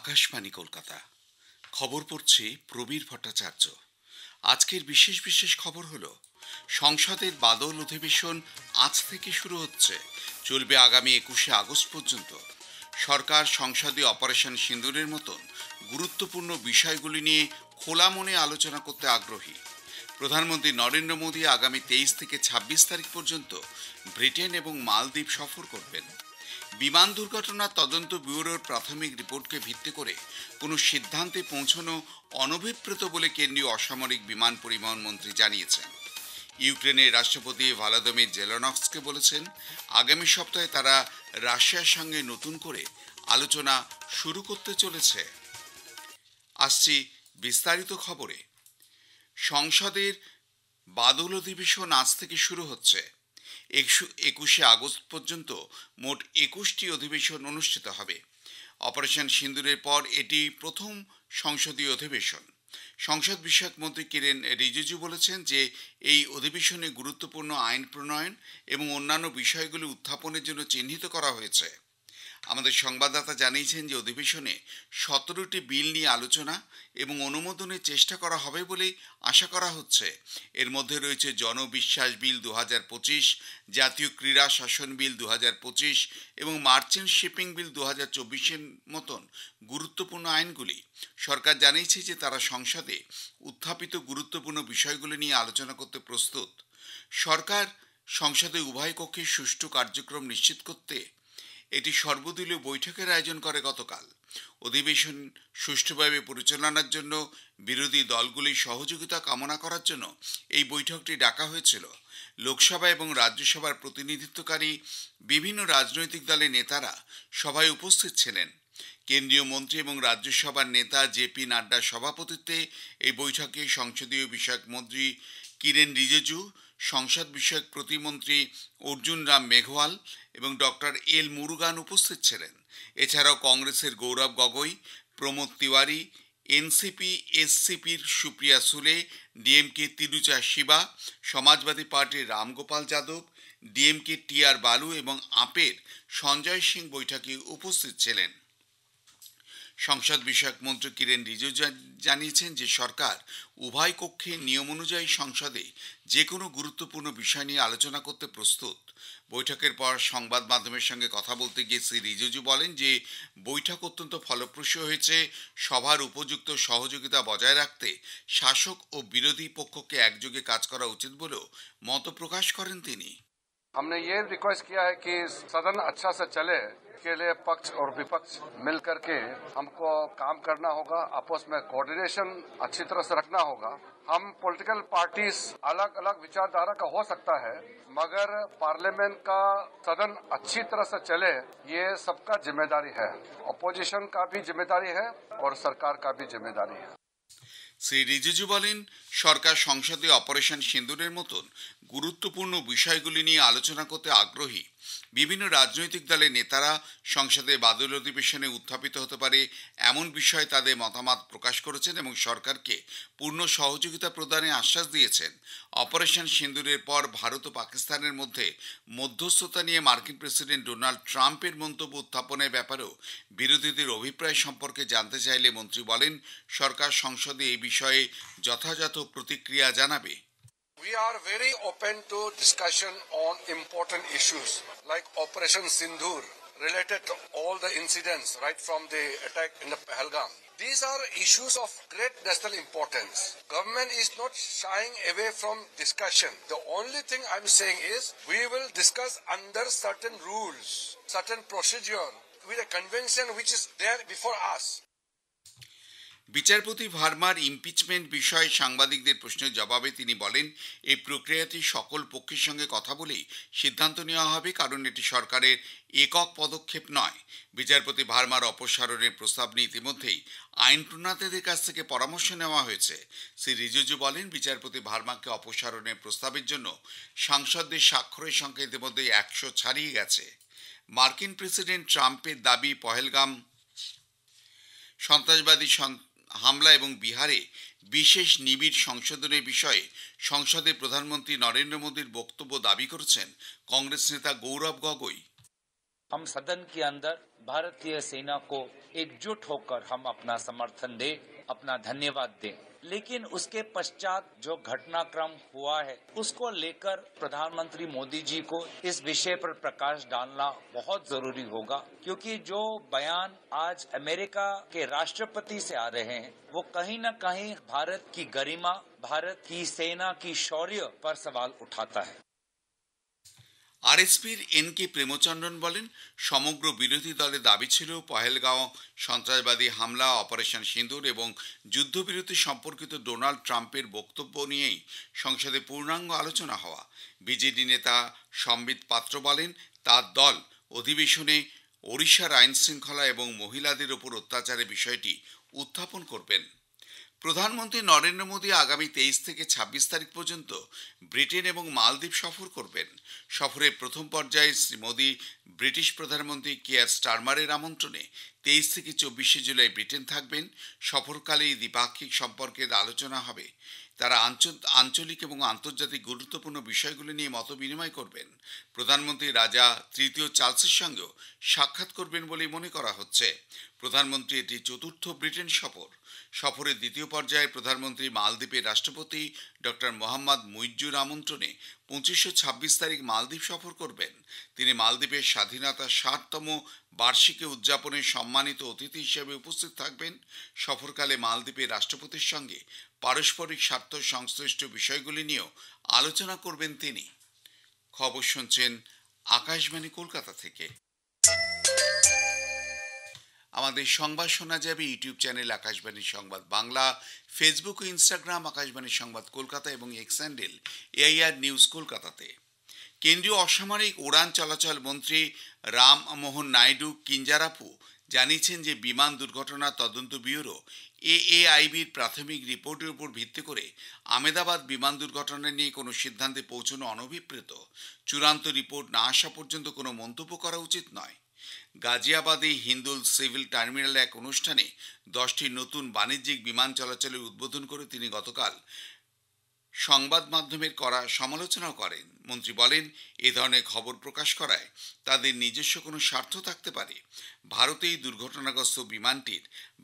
আকাশবাণী কলকাতা। খবর পড়ছি প্রবীর ভট্টাচার্য। আজকের বিশেষ বিশেষ খবর হলো, সংসদের বাদল অধিবেশন আজ থেকে শুরু হচ্ছে, চলবে আগামী 21শে আগস্ট পর্যন্ত। সরকার সংসদে অপারেশন সিন্দুরের মতন গুরুত্বপূর্ণ বিষয়গুলি নিয়ে খোলা মনে আলোচনা করতে আগ্রহী। প্রধানমন্ত্রী নরেন্দ্র মোদী আগামী 23 থেকে 26 তারিখ পর্যন্ত ব্রিটেন এবং মালদ্বীপ সফর করবেন। বিমান দুর্ঘটনার তদন্ত ব্যুরোর প্রাথমিক রিপোর্টকে ভিত্তি করে কোনো সিদ্ধান্তে পৌঁছানো অনভিপ্রেত বলে কেন্দ্রীয় অসামরিক বিমান পরিবহন মন্ত্রী জানিয়েছেন। ইউক্রেনের রাষ্ট্রপতি ভলোদিমির জেলেনস্কি বলেছেন, আগামী সপ্তাহে তারা রাশিয়ার সঙ্গে নতুন করে আলোচনা শুরু করতে চলেছে। আসছি বিস্তারিত খবরে। সংসদের বাদল অধিবেশন আজ থেকে শুরু হচ্ছে। 21শে আগস্ট পর্যন্ত মোট 21টি অধিবেশন অনুষ্ঠিত হবে। অপারেশন সিন্দুরের পর এটি প্রথম সংসদীয় অধিবেশন। সংসদ বিষয়ক মন্ত্রী কিরেন রিজিজু বলেছেন যে এই অধিবেশনে গুরুত্বপূর্ণ আইন প্রণয়ন এবং অন্যান্য বিষয়গুলি উত্থাপনের জন্য চিহ্নিত করা হয়েছে। আমাদের সংবাদদাতা জানিয়েছেন যে অধিবেশনে 17টি বিল নিয়ে আলোচনা এবং অনুমোদনের চেষ্টা করা হবে বলে আশা করা হচ্ছে। এর মধ্যে রয়েছে জনবিশ্বাস বিল 2025, জাতীয় ক্রীড়া শাসন বিল 2025 এবং মার্চেন্ট শিপিং বিল 2024-এর মতন গুরুত্বপূর্ণ আইনগুলি। সরকার জানিয়েছে যে তারা সংসদে উত্থাপিত গুরুত্বপূর্ণ বিষয়গুলি নিয়ে আলোচনা করতে প্রস্তুত। সরকার সংসদে উভয় কক্ষের সুষ্ঠু কার্যক্রম নিশ্চিত করতে এটি সর্বদলীয় বৈঠকের আয়োজন করে গতকাল। অধিবেশন সুষ্ঠুভাবে পরিচালনার জন্য বিরোধী দলগুলির সহযোগিতা কামনা করার জন্য এই বৈঠকটি ডাকা হয়েছিল। লোকসভা এবং রাজ্যসভার প্রতিনিধিত্বকারী বিভিন্ন রাজনৈতিক দলের নেতারা সভায় উপস্থিত ছিলেন। কেন্দ্রীয় মন্ত্রী এবং রাজ্যসভার নেতা জেপি নাড্ডার সভাপতিত্বে এই বৈঠকে সংসদীয় বিষয়ক মন্ত্রী কিরেন রিজিজু, সংসদ বিষয়ক প্রতিমন্ত্রী অর্জুন রাম মেঘওয়াল এবং ডক্টর এল মুরুগান উপস্থিত ছিলেন। এছাড়াও কংগ্রেসের গৌরব গগৈ, প্রমোদ তিওয়ারি, এনসিপি এসসিপির সুপ্রিয়া সুলে, ডিএমকে তিরুচা শিবা, সমাজবাদী পার্টির রামগোপাল যাদব, ডিএমকে টিআর বালু এবং আপের সঞ্জয় সিং বৈঠকে উপস্থিত ছিলেন। সংসদ বিষয়ক মন্ত্রী কিরেন রিজিজু জানিয়েছেন যে সরকার উভয় কক্ষে নিয়ম অনুযায়ী সংসদে যে কোনো গুরুত্বপূর্ণ বিষয় নিয়ে আলোচনা করতে প্রস্তুত। বৈঠকের পর সংবাদ মাধ্যমের সঙ্গে কথা বলতে গিয়ে শ্রী রিজিজু বলেন যে বৈঠক অত্যন্ত ফলপ্রসূ হয়েছে। সভার উপযুক্ত সহযোগিতা বজায় রাখতে শাসক ও বিরোধী পক্ষকে একযোগে কাজ করা উচিত বলেও মত প্রকাশ করেন তিনি। हमने ये रिक्वेस्ट किया है कि सदन अच्छा से चले, के लिए पक्ष और विपक्ष मिल करके हमको काम करना होगा, आपस में कोऑर्डिनेशन अच्छी तरह से रखना होगा। हम पॉलिटिकल पार्टीज अलग अलग विचारधारा का हो सकता है, मगर पार्लियामेंट का सदन अच्छी तरह से चले ये सबका जिम्मेदारी है। अपोजिशन का भी जिम्मेदारी है और सरकार का भी जिम्मेदारी है। শ্রী রিজিজু বলেন, সরকার সংসদে অপারেশন সিন্দুরের মতন গুরুত্বপূর্ণ বিষয়গুলি নিয়ে আলোচনা করতে আগ্রহী। বিভিন্ন রাজনৈতিক দলের নেতারা সংসদে বাদল অধিবেশনে উত্থাপিত হতে পারে এমন বিষয়ে তাদের মতামত প্রকাশ করেছেন এবং সরকারকে পূর্ণ সহযোগিতা প্রদানে আশ্বাস দিয়েছেন। অপারেশন সিন্দুরের পর ভারত ও পাকিস্তানের মধ্যে মধ্যস্থতা নিয়ে মার্কিন প্রেসিডেন্ট ডোনাল্ড ট্রাম্পের মন্তব্য উত্থাপনের ব্যাপারেও বিরোধীদের অভিপ্রায় সম্পর্কে জানতে চাইলে মন্ত্রী বলেন, সরকার সংসদে এই বিষয়ে যথাযথ প্রতিক্রিয়া জানাবে। We are very open to discussion on important issues like Operation Sindoor related to all the incidents right from the attack in the Pahalgam. These are issues of great national importance. Government is not shying away from discussion. The only thing I'm saying is we will discuss under certain rules, certain procedure with a convention which is there before us. বিচারপতি ভার্মার impeachment বিষয়ে সাংবাদিকদের প্রশ্নের জবাবে তিনি বলেন, এই প্রক্রিয়াটি সকল পক্ষের সঙ্গে কথা বলেই সিদ্ধান্ত নেওয়া হবে, কারণ এটি সরকারের একক পদক্ষেপ নয়। বিচারপতি ভার্মার অপসারণের প্রস্তাব নিয়ে ইতিমধ্যেই আইন প্রণেতাদের কাছ থেকে পরামর্শ নেওয়া হয়েছে। শ্রী রিজিজু বলেন, বিচারপতি ভার্মাকে অপসারণের প্রস্তাবের জন্য সাংসদদের স্বাক্ষরের সংখ্যা ইতিমধ্যেই 100 ছাড়িয়ে গেছে। মার্কিন প্রেসিডেন্ট ট্রাম্পের দাবি পহেলগাম সন্ত্রাসবাদী হামলা এবং বিহারে বিশেষ নিবিড় সংশোধনের বিষয়ে সংসদে প্রধানমন্ত্রী নরেন্দ্র মোদীর বক্তব্য দাবি করেছেন কংগ্রেস নেতা গৌরব গগৈ। हम सदन के अंदर भारतीय सेना को एकजुट होकर हम अपना समर्थन दें, अपना धन्यवाद दें। लेकिन उसके पश्चात जो घटनाक्रम हुआ है उसको लेकर प्रधानमंत्री मोदी जी को इस विषय पर प्रकाश डालना बहुत जरूरी होगा, क्योंकि जो बयान आज अमेरिका के राष्ट्रपति से आ रहे हैं वो कहीं न कहीं भारत की गरिमा, भारत की सेना की शौर्य पर सवाल उठाता है। আরএসপির এন.কে প্রেমচন্দ্রন বলেন, সমগ্র বিরোধী দলের দাবি ছিল পহেলগাঁও সন্ত্রাসবাদী হামলা, অপারেশন সিঁদুর এবং যুদ্ধবিরতি সম্পর্কিত ডোনাল্ড ট্রাম্পের বক্তব্য নিয়েই সংসদে পূর্ণাঙ্গ আলোচনা হওয়া। বিজেডি নেতা সম্বিত পাত্র বলেন, তার দল অধিবেশনে ওড়িশার আইন শৃঙ্খলা এবং মহিলাদের ওপর অত্যাচারের বিষয়টি উত্থাপন করবেন। প্রধানমন্ত্রী নরেন্দ্র মোদী আগামী 23 থেকে 26 তারিখ পর্যন্ত ব্রিটেন এবং মালদ্বীপ সফর করবেন। সফরের প্রথম পর্যায়ে শ্রী মোদী ব্রিটিশ প্রধানমন্ত্রী কিয়ার স্টারমারের আমন্ত্রণে 23 থেকে 24 জুলাই ব্রিটেন থাকবেন। সফরকালে দ্বিপাক্ষিক সম্পর্কের আলোচনা হবে। তারা আঞ্চলিক এবং আন্তর্জাতিক গুরুত্বপূর্ণ বিষয়গুলি নিয়ে মত বিনিময় করবেন। প্রধানমন্ত্রী রাজা তৃতীয় চার্লসের সঙ্গেও সাক্ষাৎ করবেন বলে মনে করা হচ্ছে। প্রধানমন্ত্রী এটি চতুর্থ ব্রিটেন সফর। সফরের দ্বিতীয় পর্যায়ে প্রধানমন্ত্রী মালদ্বীপের রাষ্ট্রপতি ডক্টর মোহাম্মদ মুইজ্জুর আমন্ত্রণে 25 ও 26 তারিখ মালদ্বীপ সফর করবেন। তিনি মালদ্বীপের স্বাধীনতার 60তম বার্ষিকী উদযাপনে সম্মানিত অতিথি হিসেবে উপস্থিত থাকবেন। সফরকালে মালদ্বীপের রাষ্ট্রপতির সঙ্গে পারস্পরিক স্বার্থ সংশ্লিষ্ট বিষয়গুলি নিয়েও আলোচনা করবেন তিনি। খবর শুনছেন আকাশবাণী কলকাতা থেকে। আমাদের সংবাদ শোনা যাবে ইউটিউব চ্যানেল আকাশবাণী সংবাদ বাংলা, ফেসবুক ও ইনস্টাগ্রাম আকাশবাণী সংবাদ কলকাতা এবং এক্স হ্যান্ডেল এআইআর নিউজ কলকাতাতে। কেন্দ্রীয় অসামরিক উড়ান চলাচল মন্ত্রী রামমোহন নাইডু কিঞ্জারাপু জানিয়েছেন যে বিমান দুর্ঘটনা তদন্ত ব্যুরো এএআইবির প্রাথমিক রিপোর্টের উপর ভিত্তি করে আহমেদাবাদ বিমান দুর্ঘটনা নিয়ে কোনো সিদ্ধান্তে পৌঁছানো অনভিপ্রেত। চূড়ান্ত রিপোর্ট না আসা পর্যন্ত কোনো মন্তব্য করা উচিত নয়। গাজিয়াবাদে হিন্দুল সিভিল টার্মিনালে এক অনুষ্ঠানে 10টি নতুন বাণিজ্যিক বিমান চলাচলের উদ্বোধন করে তিনি গতকাল সংবাদ মাধ্যমের করা সমালোচনা করেন। মন্ত্রী বলেন, এ ধরনের খবর প্রকাশ করায় তাদের নিজস্ব কোনো স্বার্থ থাকতে পারে। ভারতে এই দুর্ঘটনাগ্রস্ত বিমানটির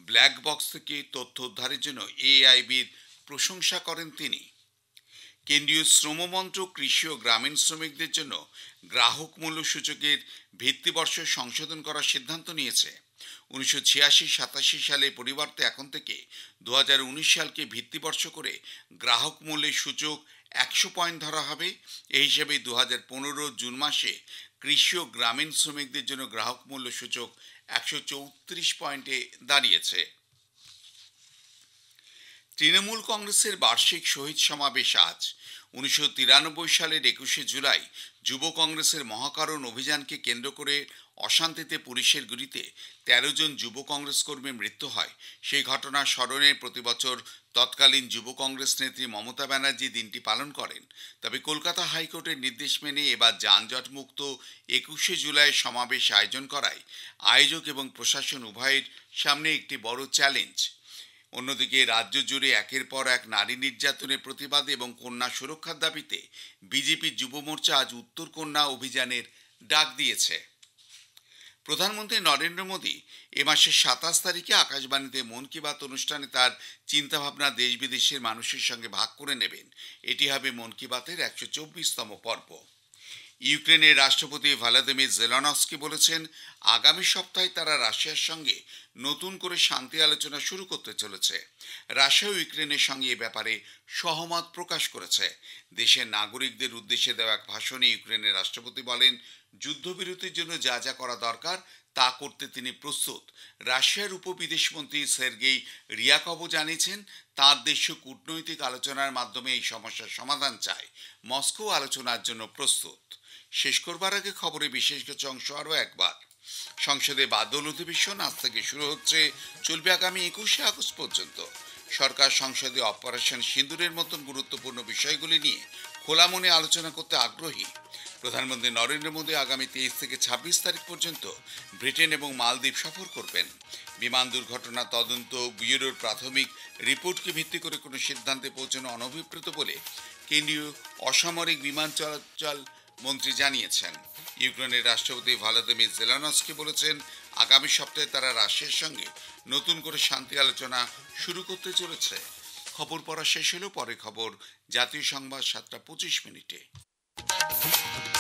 ব্ল্যাক বক্স থেকে তথ্য উদ্ধারের জন্য এআইবির প্রশংসা করেন তিনি। কেন্দ্রীয় শ্রম মন্ত্রক কৃষি ও গ্রামীণ শ্রমিকদের জন্য গ্রাহক মূল্য সূচকের ভিত্তিবর্ষ সংশোধন করার সিদ্ধান্ত নিয়েছে। 1986-87 সালের পরিবর্তে এখন থেকে 2019 সালকে ভিত্তিবর্ষ করে গ্রাহক মূল্যের সূচক 100 পয়েন্ট ধরা হবে। এই হিসেবে 2015 জুন মাসে কৃষি ও গ্রামীণ শ্রমিকদের জন্য গ্রাহক মূল্য সূচক 134 পয়েন্টে দাঁড়িয়েছে। তৃণমূল কংগ্রেসের বার্ষিক শহীদ সমাবেশ আজ। 1993 সালের 21 জুলাই যুব কংগ্রেসের মহাকারণ অভিযানকে কেন্দ্র করে অশান্তিতে পুলিশের গুলিতে 13 জন যুব কংগ্রেস কর্মীর মৃত্যু হয়। সেই ঘটনা স্মরণে প্রতিবছর তৎকালীন যুব কংগ্রেস নেত্রী মমতা ব্যানার্জি দিনটি পালন করেন। তবে কলকাতা হাইকোর্টের নির্দেশ মেনে এবার যানজট মুক্ত 21 জুলাই সমাবেশ আয়োজন করায় আয়োজক এবং প্রশাসন উভয়ের সামনে একটি বড় চ্যালেঞ্জ। অন্যদিকে রাজ্য জুড়ে একের পর এক নারী নির্যাতনের প্রতিবাদে এবং কন্যা সুরক্ষার দাবিতে বিজেপি যুব মোর্চা আজ উত্তর কন্যা অভিযানের ডাক দিয়েছে। প্রধানমন্ত্রী নরেন্দ্র মোদী এ মাসের 27 তারিখে আকাশবাণীতে মন কি বাত অনুষ্ঠানে তার চিন্তাভাবনা দেশ বিদেশের মানুষের সঙ্গে ভাগ করে নেবেন। এটি হবে মন কি বাতের 124তম পর্ব। ইউক্রেনের রাষ্ট্রপতি ভলোদিমির জেলেনস্কি বলেছেন, আগামী সপ্তাহে তারা রাশিয়ার সঙ্গে নতুন করে শান্তি আলোচনা শুরু করতে চলেছে। রাশিয়া ও ইউক্রেনের সঙ্গে এ ব্যাপারে সহমত প্রকাশ করেছে। দেশের নাগরিকদের উদ্দেশ্যে দেওয়া এক ভাষণে ইউক্রেনের রাষ্ট্রপতি বলেন, যুদ্ধবিরতির জন্য যা যা করা দরকার তা করতে তিনি প্রস্তুত। রাশিয়ার উপবিদেশমন্ত্রী সের্গেই রিয়াকভও জানিয়েছেন, তাঁর দেশ কূটনৈতিক আলোচনার মাধ্যমে এই সমস্যার সমাধান চায়। মস্কো আলোচনার জন্য প্রস্তুত। শেষ করবার আগে খবরে বিশেষ কিছু অংশ আরও একবার। সংসদে বাদল অধিবেশন আজ থেকে শুরু হচ্ছে, চলবে আগামী 21 আগস্ট পর্যন্ত। সরকার সংসদে অপারেশন সিঁদুরের মতন গুরুত্বপূর্ণ বিষয়গুলি নিয়ে খোলা মনে আলোচনা করতে আগ্রহী। প্রধানমন্ত্রী নরেন্দ্র মোদী আগামী 23 থেকে 26 তারিখ পর্যন্ত ব্রিটেন এবং মালদ্বীপ সফর করবেন। বিমান দুর্ঘটনা তদন্ত ব্যুরোর প্রাথমিক রিপোর্টকে ভিত্তি করে কোনো সিদ্ধান্তে পৌঁছানো অনভিপ্রেত বলে কেন্দ্রীয় অসামরিক বিমান চলাচল মন্ত্রী জানিয়েছেন। ইউক্রেনের রাষ্ট্রপতি ভলোদিমির জেলেনস্কি বলেছেন আগামী সপ্তাহে তারা রাশিয়ার সঙ্গে নতুন করে শান্তি আলোচনা শুরু করতে চলেছে। খবর পড়া শেষ হলো, পরে খবর জাতীয় সংবাদ 7:25।